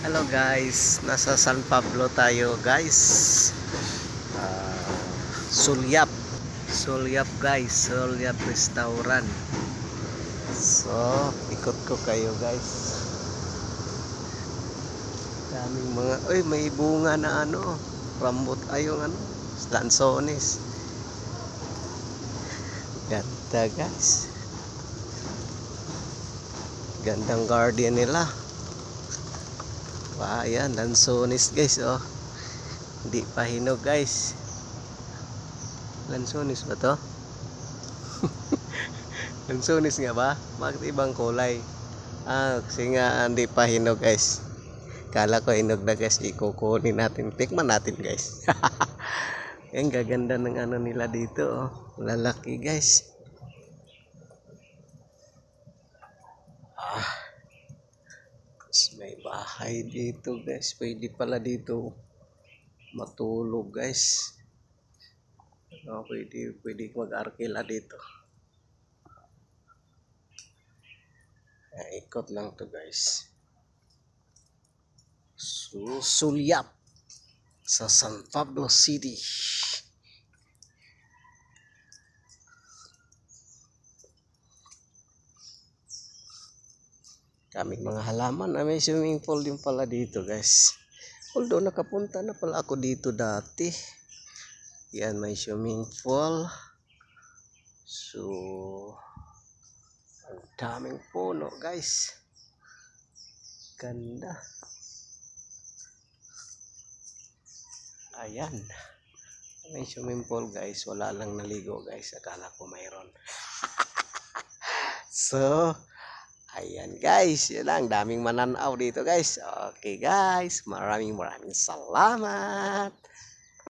Hello guys, nasa San Pablo tayo guys. Sulyap. Sulyap guys, Sulyap Restaurant. So, ikot ko kayo guys. Daming mga, may bunga na ano, rambut ayong ano, lansones. Ganda guys. Gandang garden nila. Wah, ayan, lansones guys, oh. Hindi pa hinog guys. Lansones ba to? Lansones nga ba? Bakit ibang kulay? Kasi nga hindi pa hinog guys. Kala ko hinog na guys, ikukunin natin. Tikman natin guys. Ang gaganda ng ano nila dito, oh. Lalaki guys. May bahay dito guys. Pwede pala dito matulog guys. Pwede mag-arkila dito. Ikot lang to guys. Sulyap sa San Pablo City. Kaming mga halaman, may swimming pool din pala dito guys. Although nakapunta na pala ako dito dati. Yan, may swimming pool. So, ang daming puno guys. Ganda. Ayan. May swimming pool guys. Wala lang naligo guys. Akala ko mayroon. So, ayan guys, yun lang, daming mananaw dito guys. Okay guys, maraming salamat.